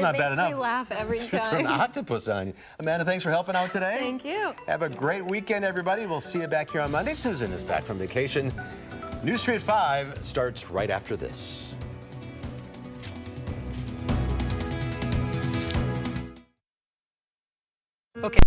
was not bad enough. It makes me laugh every time. Throw an octopus on you. Amanda, thanks for helping out today. Thank you. Have a great weekend, everybody. We'll see you back here on Monday. Susan is back from vacation. News 3 at 5 starts right after this. Okay.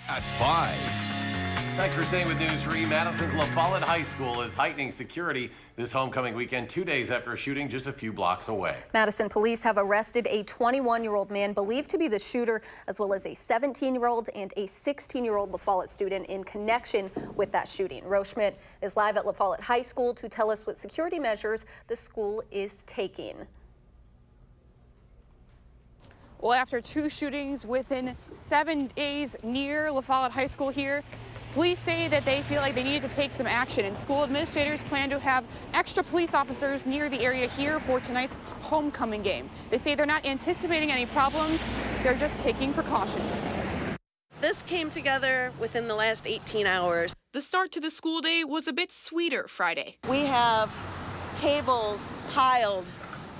At 5. Thanks for staying with News 3. Madison's La Follette High School is heightening security this homecoming weekend, 2 days after a shooting just a few blocks away. Madison police have arrested a 21-year-old man believed to be the shooter, as well as a 17-year-old and a 16-year-old La Follette student in connection with that shooting. Rose Schmidt is live at La Follette High School to tell us what security measures the school is taking. Well, after 2 shootings within 7 days near La Follette High School here, police say that they feel like they needed to take some action, and school administrators plan to have extra police officers near the area here for tonight's homecoming game. They say they're not anticipating any problems, they're just taking precautions. This came together within the last 18 hours. The start to the school day was a bit sweeter Friday. We have tables piled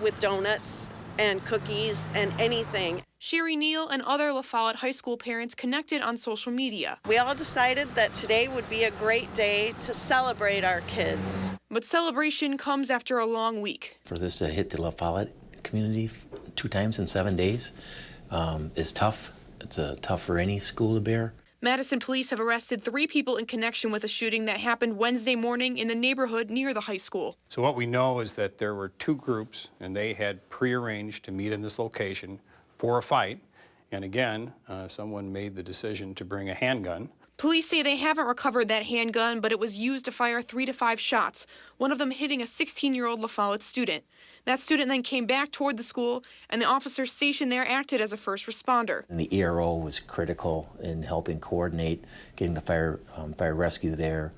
with donuts and cookies and anything. Sherry Neal and other La Follette High School parents connected on social media. We all decided that today would be a great day to celebrate our kids. But celebration comes after a long week. For this to hit the La Follette community 2 times in 7 days is tough. It's tough for any school to bear. Madison police have arrested 3 people in connection with a shooting that happened Wednesday morning in the neighborhood near the high school. So what we know is that there were 2 groups, and they had prearranged to meet in this location for a fight. And again, someone made the decision to bring a handgun. Police say they haven't recovered that handgun, but it was used to fire 3 to 5 shots, one of them hitting a 16-year-old La Follette student. That student then came back toward the school, and the officers stationed there acted as a first responder. And the ERO was critical in helping coordinate getting the fire rescue there.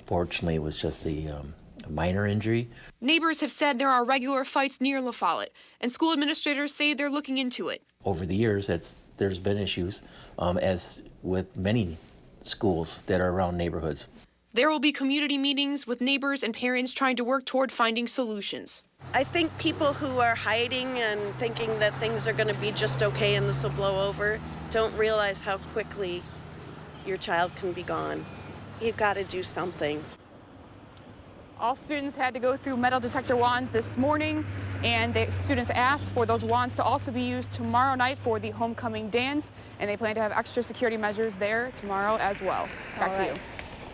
Fortunately, it was just a minor injury. Neighbors have said there are regular fights near La Follette, and school administrators say they're looking into it. Over the years, there's been issues, as with many schools that are around neighborhoods. There will be community meetings with neighbors and parents trying to work toward finding solutions. I think people who are hiding and thinking that things are going to be just okay and this will blow over don't realize how quickly your child can be gone. You've got to do something. All students had to go through metal detector wands this morning, and the students asked for those wands to also be used tomorrow night for the homecoming dance, and they plan to have extra security measures there tomorrow as well. Back to you.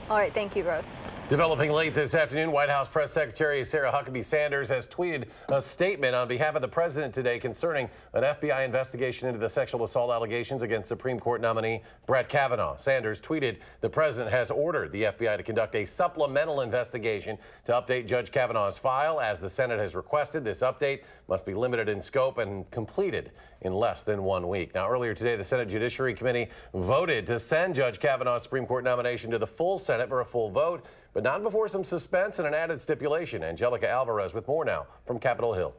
All right, thank you, Rose. Developing late this afternoon, White House Press Secretary Sarah Huckabee Sanders has tweeted a statement on behalf of the president today concerning an FBI investigation into the sexual assault allegations against Supreme Court nominee Brett Kavanaugh. Sanders tweeted, "The president has ordered the FBI to conduct a supplemental investigation to update Judge Kavanaugh's file. As the Senate has requested, this update must be limited in scope and completed in less than 1 week. Now, earlier today, the Senate Judiciary Committee voted to send Judge Kavanaugh's Supreme Court nomination to the full Senate for a full vote, but not before some suspense and an added stipulation. Angelica Alvarez with more now from Capitol Hill.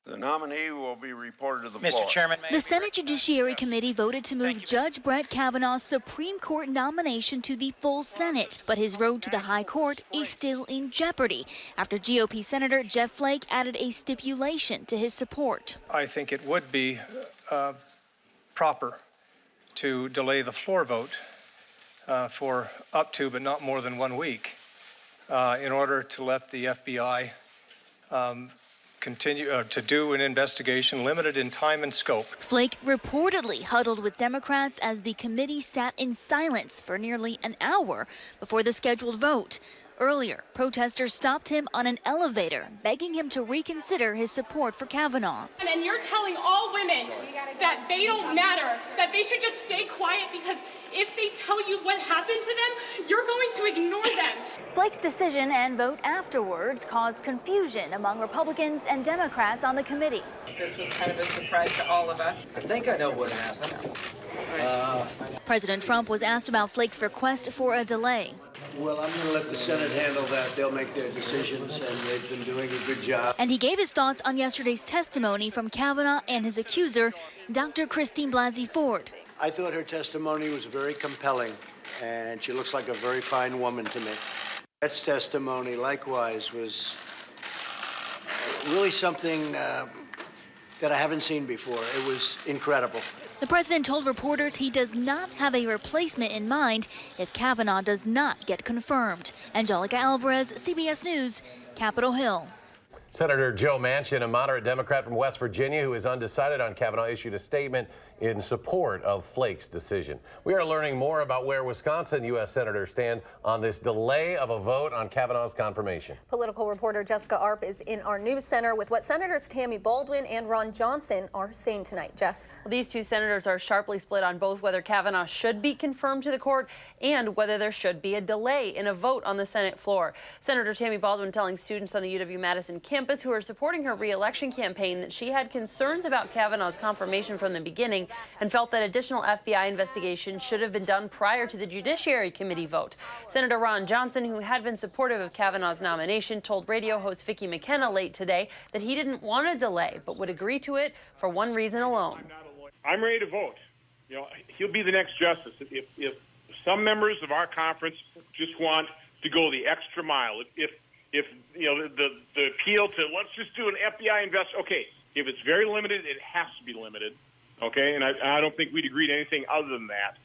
The nominee will be reported to the floor. Mr. Chairman, the Senate Judiciary Committee voted to move Judge Brett Kavanaugh's Supreme Court nomination to the full Senate, but his road to the High Court is still in jeopardy after GOP Senator Jeff Flake added a stipulation to his support. I think it would be proper to delay the floor vote for up to but not more than 1 week in order to let the FBI continue to do an investigation limited in time and scope. Flake reportedly huddled with Democrats as the committee sat in silence for nearly an hour before the scheduled vote. Earlier, protesters stopped him on an elevator, begging him to reconsider his support for Kavanaugh. And you're telling all women that they don't matter, that they should just stay quiet because if they tell you what happened to them, you're going to ignore them. Flake's decision and vote afterwards caused confusion among Republicans and Democrats on the committee. This was kind of a surprise to all of us. I think I know what happened. President Trump was asked about Flake's request for a delay. Well, I'm going to let the Senate handle that. They'll make their decisions, and they've been doing a good job. And he gave his thoughts on yesterday's testimony from Kavanaugh and his accuser, Dr. Christine Blasey Ford. I thought her testimony was very compelling, and she looks like a very fine woman to me. Brett's testimony, likewise, was really something that I haven't seen before. It was incredible. The president told reporters he does not have a replacement in mind if Kavanaugh does not get confirmed. Angelica Alvarez, CBS News, Capitol Hill. Senator Joe Manchin, a moderate Democrat from West Virginia who is undecided on Kavanaugh, issued a statement in support of Flake's decision. We are learning more about where Wisconsin U.S. senators stand on this delay of a vote on Kavanaugh's confirmation. Political reporter Jessica Arp is in our news center with what Senators Tammy Baldwin and Ron Johnson are saying tonight. Jess. Well, these two senators are sharply split on both whether Kavanaugh should be confirmed to the court and whether there should be a delay in a vote on the Senate floor. Senator Tammy Baldwin telling students on the UW-Madison campus who are supporting her re-election campaign that she had concerns about Kavanaugh's confirmation from the beginning and felt that additional FBI investigation should have been done prior to the Judiciary Committee vote. Senator Ron Johnson, who had been supportive of Kavanaugh's nomination, told radio host Vicki McKenna late today that he didn't want a delay but would agree to it for one reason alone. I'm ready to vote. You know, he'll be the next justice. If some members of our conference just want to go the extra mile, if you know the appeal to let's just do an FBI investigation. Okay, if it's very limited, it has to be limited. Okay, and I don't think we'd agree to anything other than that.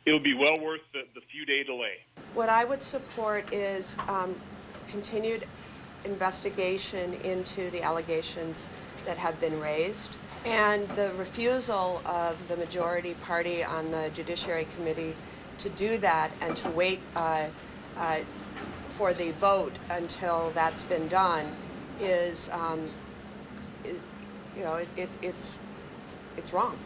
It'll be well worth the few-day delay. What I would support is continued investigation into the allegations that have been raised, and the refusal of the majority party on the Judiciary Committee to do that and to wait for the vote until that's been done is you know, it's wrong.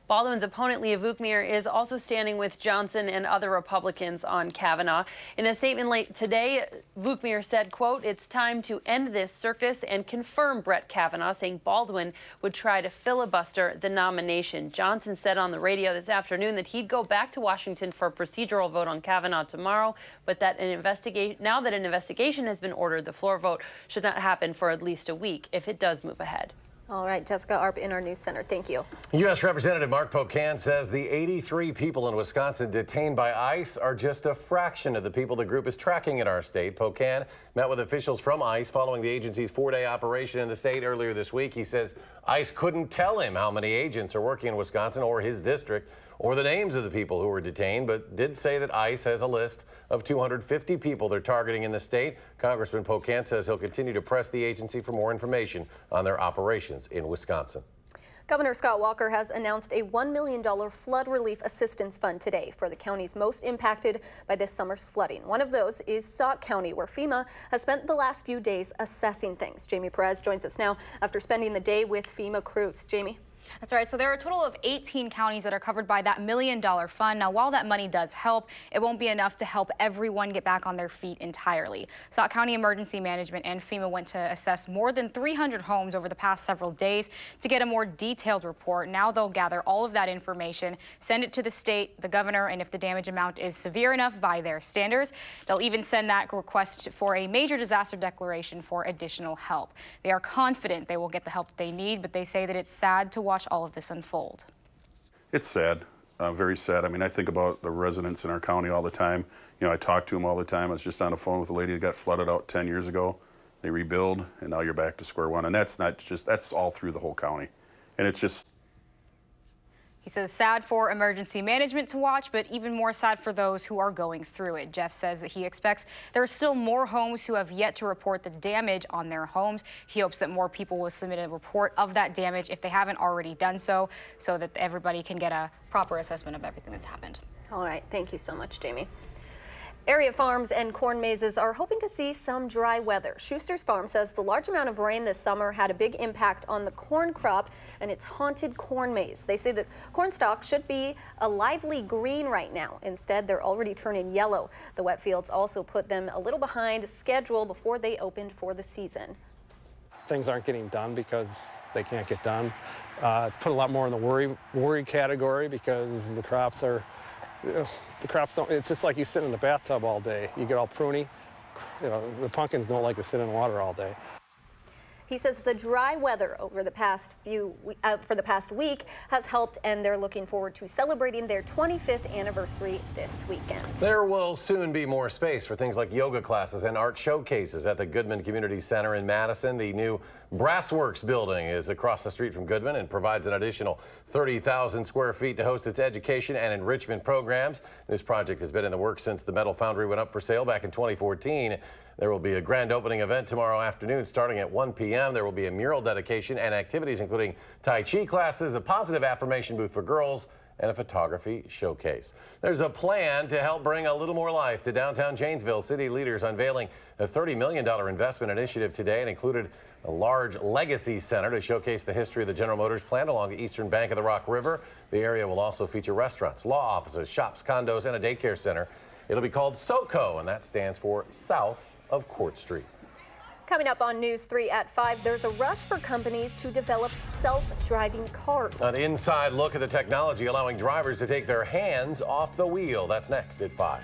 Baldwin's opponent, Leah Vukmir, is also standing with Johnson and other Republicans on Kavanaugh. In a statement late today, Vukmir said, quote, "It's time to end this circus and confirm Brett Kavanaugh," saying Baldwin would try to filibuster the nomination. Johnson said on the radio this afternoon that he'd go back to Washington for a procedural vote on Kavanaugh tomorrow, but that now that an investigation has been ordered, the floor vote should not happen for at least a week if it does move ahead. All right, Jessica Arp in our news center. Thank you. U.S. Representative Mark Pocan says the 83 people in Wisconsin detained by ICE are just a fraction of the people the group is tracking in our state. Pocan met with officials from ICE following the agency's 4-day operation in the state earlier this week. He says ICE couldn't tell him how many agents are working in Wisconsin or his district or the names of the people who were detained, but did say that ICE has a list of 250 people they're targeting in the state. Congressman Pocan says he'll continue to press the agency for more information on their operations in Wisconsin. Governor Scott Walker has announced a $1 million flood relief assistance fund today for the counties most impacted by this summer's flooding. One of those is Sauk County, where FEMA has spent the last few days assessing things. Jamie Perez joins us now after spending the day with FEMA crews. Jamie. That's right. So there are a total of 18 counties that are covered by that $1 million fund. Now, while that money does help, it won't be enough to help everyone get back on their feet entirely. Sauk County Emergency Management and FEMA went to assess more than 300 homes over the past several days to get a more detailed report. Now they'll gather all of that information, send it to the state, the governor, and if the damage amount is severe enough by their standards, they'll even send that request for a major disaster declaration for additional help. They are confident they will get the help that they need, but they say that it's sad to watch all of this unfold. It's sad, very sad. I mean, I think about the residents in our county all the time. You know, I talk to them all the time. I was just on the phone with a lady that got flooded out 10 years ago. They rebuild, and now you're back to square one. And that's not just, that's all through the whole county. And it's just. He says sad for emergency management to watch, but even more sad for those who are going through it. Jeff says that he expects there are still more homes who have yet to report the damage on their homes. He hopes that more people will submit a report of that damage if they haven't already done so that everybody can get a proper assessment of everything that's happened. All right. Thank you so much, Jamie. Area farms and corn mazes are hoping to see some dry weather. Schuster's Farm says the large amount of rain this summer had a big impact on the corn crop and its haunted corn maze. They say that corn stalks should be a lively green right now. Instead, they're already turning yellow. The wet fields also put them a little behind schedule before they opened for the season. Things aren't getting done because they can't get done. It's put a lot more in the worry category because the crops are. The crops don't, it's just like you sit in the bathtub all day. You get all pruny. You know, the pumpkins don't like to sit in water all day. He says the dry weather over the past for the past week has helped, and they're looking forward to celebrating their 25th anniversary this weekend. There will soon be more space for things like yoga classes and art showcases at the Goodman Community Center in Madison. The new Brassworks building is across the street from Goodman and provides an additional 30,000 square feet to host its education and enrichment programs. This project has been in the works since the metal foundry went up for sale back in 2014. There will be a grand opening event tomorrow afternoon starting at 1 p.m. There will be a mural dedication and activities including Tai Chi classes, a positive affirmation booth for girls, and a photography showcase. There's a plan to help bring a little more life to downtown Janesville. City leaders unveiling a $30 million investment initiative today and included a large legacy center to showcase the history of the General Motors plant along the eastern bank of the Rock River. The area will also feature restaurants, law offices, shops, condos, and a daycare center. It'll be called SoCo, and that stands for South of Court Street. Coming up on News 3 at 5, there's a rush for companies to develop self-driving cars. An inside look at the technology allowing drivers to take their hands off the wheel. That's next at 5.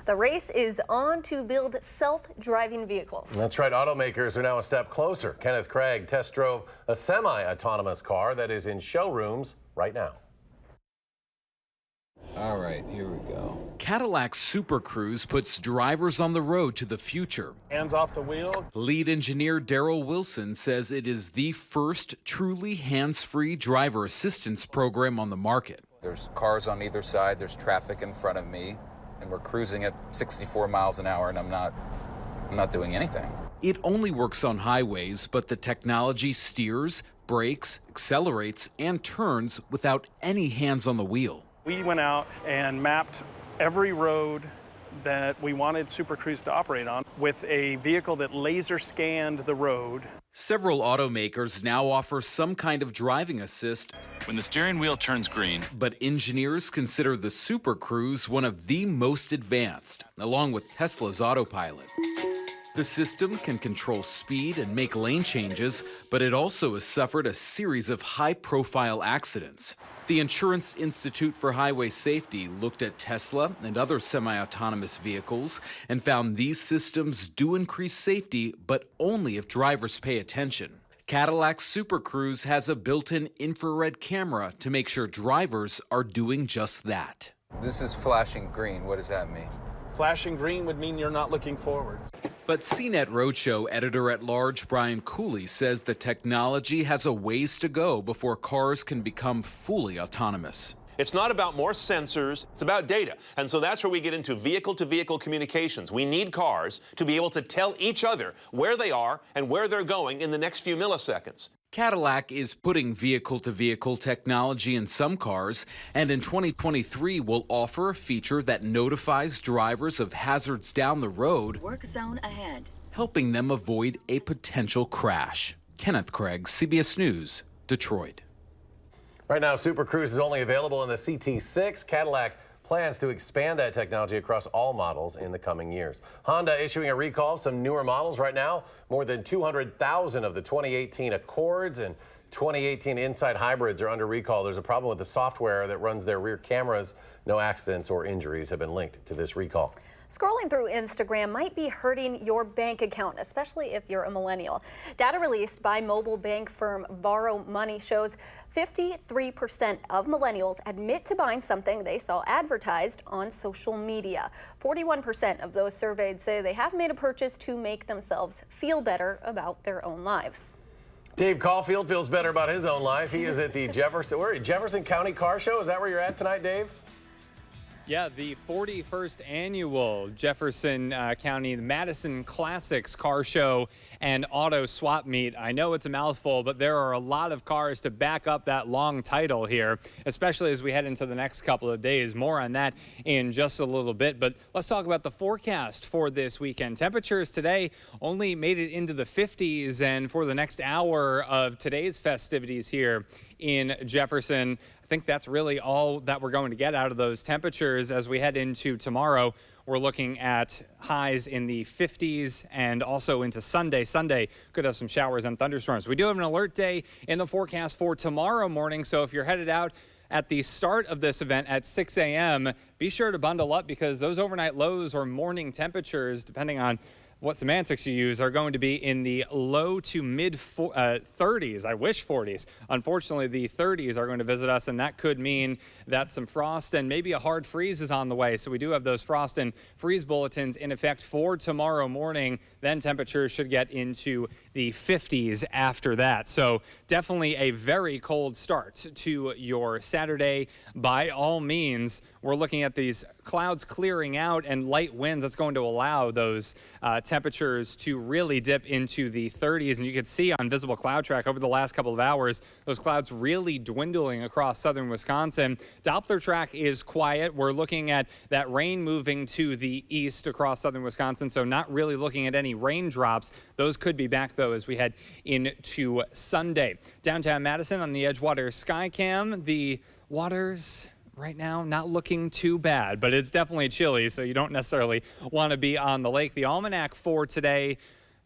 The race is on to build self-driving vehicles. That's right. Automakers are now a step closer. Kenneth Craig test drove a semi-autonomous car that is in showrooms right now. All right, here we go. Cadillac Super Cruise puts drivers on the road to the future. Hands off the wheel. Lead engineer Daryl Wilson says it is the first truly hands-free driver assistance program on the market. There's cars on either side, there's traffic in front of me, and we're cruising at 64 miles an hour, and I'm not doing anything. It only works on highways, but the technology steers, brakes, accelerates, and turns without any hands on the wheel. We went out and mapped every road that we wanted Super Cruise to operate on with a vehicle that laser scanned the road. Several automakers now offer some kind of driving assist when the steering wheel turns green. But engineers consider the Super Cruise one of the most advanced, along with Tesla's autopilot. The system can control speed and make lane changes, but it also has suffered a series of high-profile accidents. The Insurance Institute for Highway Safety looked at Tesla and other semi-autonomous vehicles and found these systems do increase safety, but only if drivers pay attention. Cadillac Super Cruise has a built-in infrared camera to make sure drivers are doing just that. This is flashing green. What does that mean? Flashing green would mean you're not looking forward. But CNET Roadshow editor-at-large Brian Cooley says the technology has a ways to go before cars can become fully autonomous. It's not about more sensors, it's about data. And so that's where we get into vehicle-to-vehicle communications. We need cars to be able to tell each other where they are and where they're going in the next few milliseconds. Cadillac is putting vehicle-to-vehicle technology in some cars, and in 2023 will offer a feature that notifies drivers of hazards down the road, work zone ahead, helping them avoid a potential crash. Kenneth Craig, CBS News, Detroit. Right now, Super Cruise is only available in the CT6. Cadillac plans to expand that technology across all models in the coming years. Honda issuing a recall of some newer models right now. More than 200,000 of the 2018 Accords and 2018 Insight hybrids are under recall. There's a problem with the software that runs their rear cameras. No accidents or injuries have been linked to this recall. Scrolling through Instagram might be hurting your bank account, especially if you're a millennial. Data released by mobile bank firm Borrow Money shows 53% of millennials admit to buying something they saw advertised on social media. 41% of those surveyed say they have made a purchase to make themselves feel better about their own lives. Dave Caulfield feels better about his own life. He is at the Jefferson County Car Show. Is that where you're at tonight, Dave? Yeah, the 41st annual Jefferson County Madison Classics Car Show and Auto Swap Meet. I know it's a mouthful, but there are a lot of cars to back up that long title here, especially as we head into the next couple of days. More on that in just a little bit, but let's talk about the forecast for this weekend. Temperatures today only made it into the 50s, and for the next hour of today's festivities here in Jefferson, I think that's really all that we're going to get out of those temperatures as we head into tomorrow. We're looking at highs in the 50s and also into Sunday. Sunday could have some showers and thunderstorms. We do have an alert day in the forecast for tomorrow morning, so if you're headed out at the start of this event at 6 a.m., be sure to bundle up because those overnight lows or morning temperatures, depending on what semantics you use, are going to be in the low to mid 30s. I wish 40s. Unfortunately, the 30s are going to visit us, and that could mean that some frost and maybe a hard freeze is on the way. So we do have those frost and freeze bulletins in effect for tomorrow morning. Then temperatures should get into the 50s after that. So definitely a very cold start to your Saturday. By all means, we're looking at these clouds clearing out and light winds. That's going to allow those temperatures to really dip into the 30s. And you can see on visible cloud track over the last couple of hours, those clouds really dwindling across southern Wisconsin. Doppler track is quiet. We're looking at that rain moving to the east across southern Wisconsin. So not really looking at any raindrops. Those could be back, though, as we head into Sunday. Downtown Madison on the Edgewater Skycam, the waters right now not looking too bad, but it's definitely chilly, so you don't necessarily want to be on the lake. The almanac for today,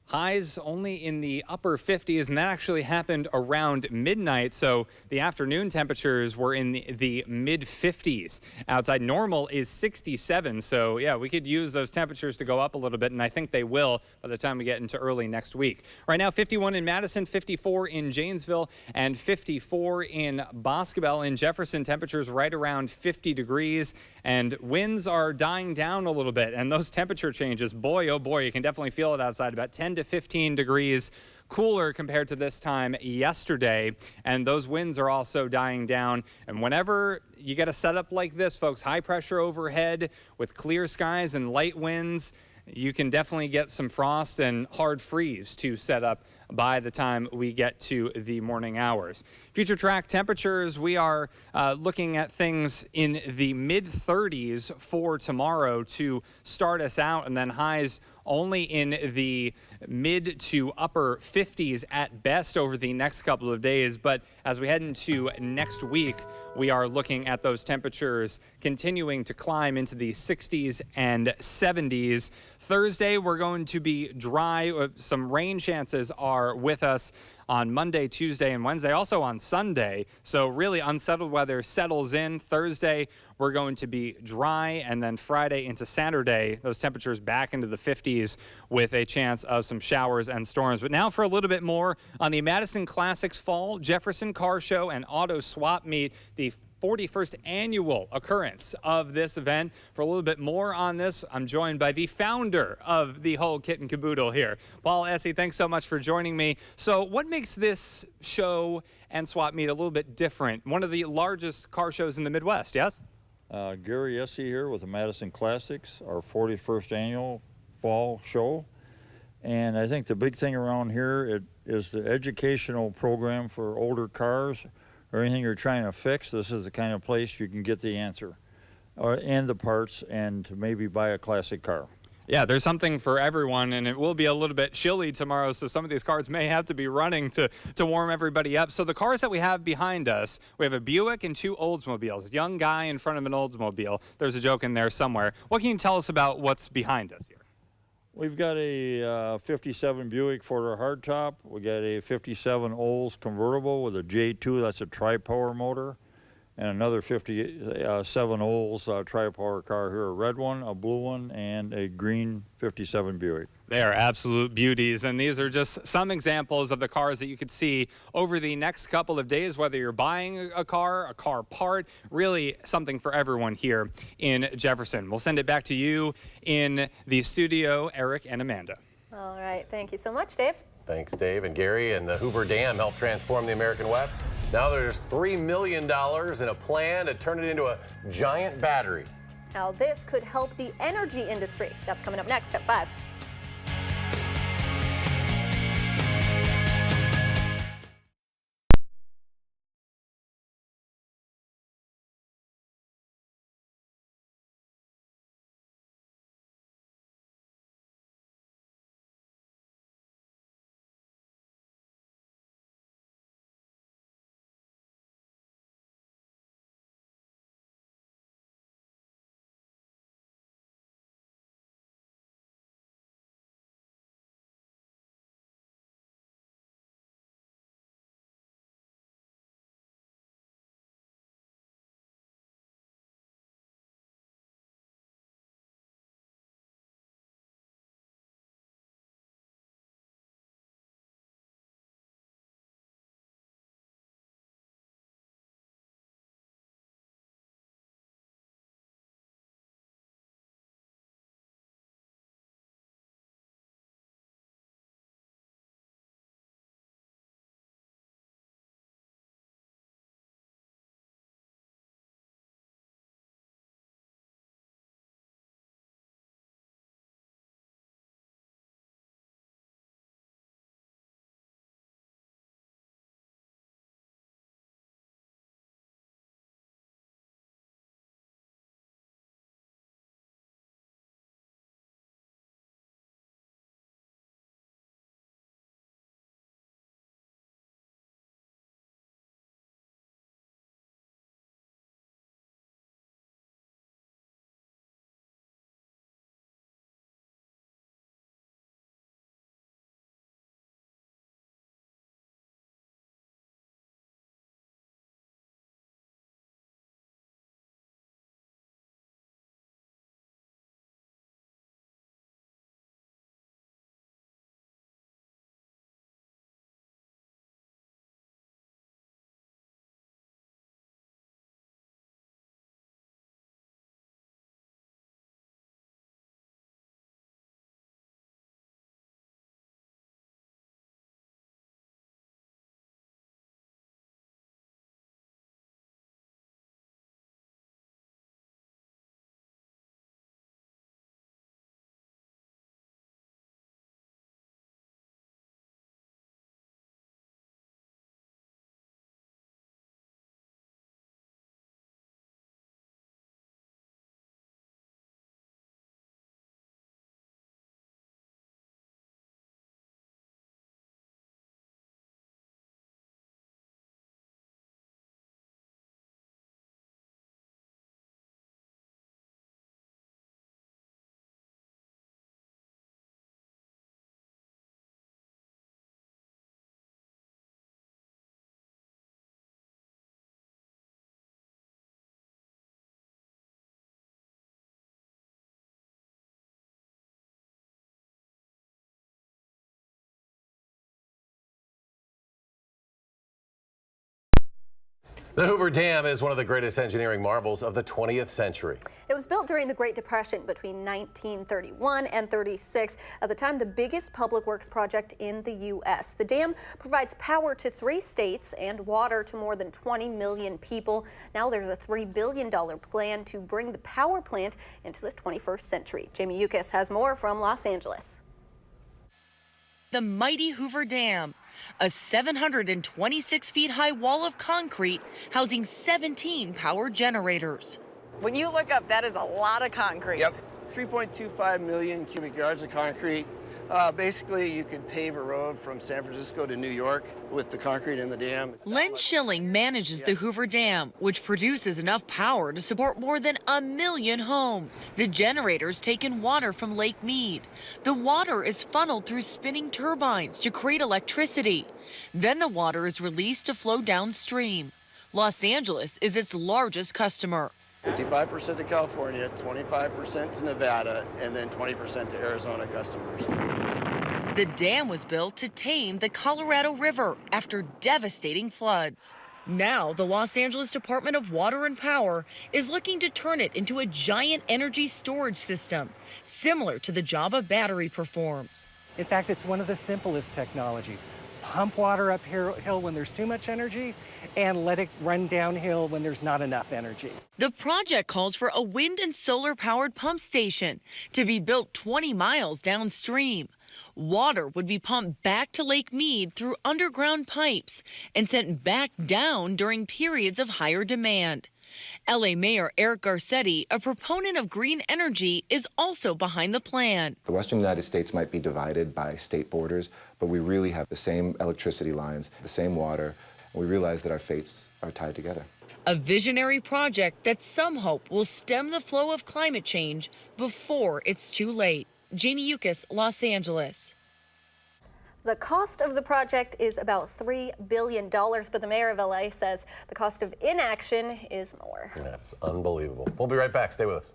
highs only in the upper 50s, and that actually happened around midnight. So the afternoon temperatures were in the mid 50s. Outside normal is 67. So yeah, we could use those temperatures to go up a little bit, and I think they will by the time we get into early next week. Right now, 51 in Madison, 54 in Janesville, and 54 in Boscobel. In Jefferson, temperatures right around 50 degrees, and winds are dying down a little bit. And those temperature changes, boy, oh boy, you can definitely feel it outside. About 10 to 15 degrees cooler compared to this time yesterday, and those winds are also dying down. And whenever you get a setup like this, folks, high pressure overhead with clear skies and light winds, you can definitely get some frost and hard freeze to set up by the time we get to the morning hours. Future track temperatures, we are looking at things in the mid 30s for tomorrow to start us out, and then highs only in the mid to upper 50s at best over the next couple of days. But as we head into next week, we are looking at those temperatures continuing to climb into the 60s and 70s. Thursday, we're going to be dry. Some rain chances are with us on Monday, Tuesday, and Wednesday, also on Sunday. So really unsettled weather settles in. Thursday, we're going to be dry, and then Friday into Saturday, those temperatures back into the 50s with a chance of some showers and storms. But now for a little bit more on the Madison Classics Fall Jefferson Car Show and Auto Swap Meet, the 41st annual occurrence of this event. For a little bit more on this, I'm joined by the founder of the whole kit and caboodle here. Paul Essie, thanks so much for joining me. So what makes this show and swap meet a little bit different? One of the largest car shows in the Midwest, yes? Gary Essie here with the Madison Classics, our 41st annual fall show. And I think the big thing around here is the educational program for older cars or anything you're trying to fix. This is the kind of place you can get the answer and the parts and to maybe buy a classic car. Yeah, there's something for everyone, and it will be a little bit chilly tomorrow, so some of these cars may have to be running to warm everybody up. So the cars that we have behind us, we have a Buick and two Oldsmobiles. Young guy in front of an Oldsmobile. There's a joke in there somewhere. What can you tell us about what's behind us here? We've got a 57 Buick four-door hardtop. We got a 57 Olds convertible with a J2, that's a tri-power motor, and another 57 Olds tri-power car here, a red one, a blue one, and a green 57 Buick. They are absolute beauties, and these are just some examples of the cars that you could see over the next couple of days, whether you're buying a car part, really something for everyone here in Jefferson. We'll send it back to you in the studio, Eric and Amanda. All right, thank you so much, Dave. Thanks, Dave and Gary. And the Hoover Dam helped transform the American West. Now there's $3 million in a plan to turn it into a giant battery. How this could help the energy industry. That's coming up next at 5. The Hoover Dam is one of the greatest engineering marvels of the 20th century. It was built during the Great Depression between 1931 and 36, at the time the biggest public works project in the U.S. The dam provides power to 3 states and water to more than 20 million people. Now there's a $3 billion plan to bring the power plant into the 21st century. Jamie Yukas has more from Los Angeles. The mighty Hoover Dam, a 726 feet high wall of concrete housing 17 power generators. When you look up, that is a lot of concrete. Yep, 3.25 million cubic yards of concrete. Basically, you could pave a road from San Francisco to New York with the concrete in the dam. Len Schilling manages the Hoover Dam, which produces enough power to support more than 1 million homes. The generators take in water from Lake Mead. The water is funneled through spinning turbines to create electricity. Then the water is released to flow downstream. Los Angeles is its largest customer. 55% to California, 25% to Nevada, and then 20% to Arizona customers. The dam was built to tame the Colorado River after devastating floods. Now, the Los Angeles Department of Water and Power is looking to turn it into a giant energy storage system, similar to the job a battery performs. In fact, it's one of the simplest technologies. Pump water uphill when there's too much energy and let it run downhill when there's not enough energy. The project calls for a wind and solar powered pump station to be built 20 miles downstream. Water would be pumped back to Lake Mead through underground pipes and sent back down during periods of higher demand. LA Mayor Eric Garcetti, a proponent of green energy, is also behind the plan. The western United States might be divided by state borders, but we really have the same electricity lines, the same water, and we realize that our fates are tied together. A visionary project that some hope will stem the flow of climate change before it's too late. Jamie Yukas, Los Angeles. The cost of the project is about $3 billion, but the mayor of LA says the cost of inaction is more. That's unbelievable. We'll be right back. Stay with us.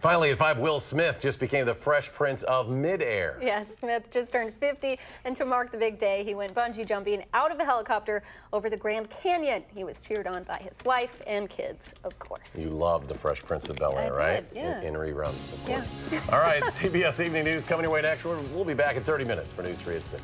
Finally, at 5, Will Smith just became the Fresh Prince of midair. Yes, Smith just turned 50, and to mark the big day, he went bungee jumping out of a helicopter over the Grand Canyon. He was cheered on by his wife and kids, of course. You loved the Fresh Prince of Bel-Air, right? Yeah. In reruns, of course. Yeah. All right, CBS Evening News coming your way next. We'll be back in 30 minutes for News 3 at 6.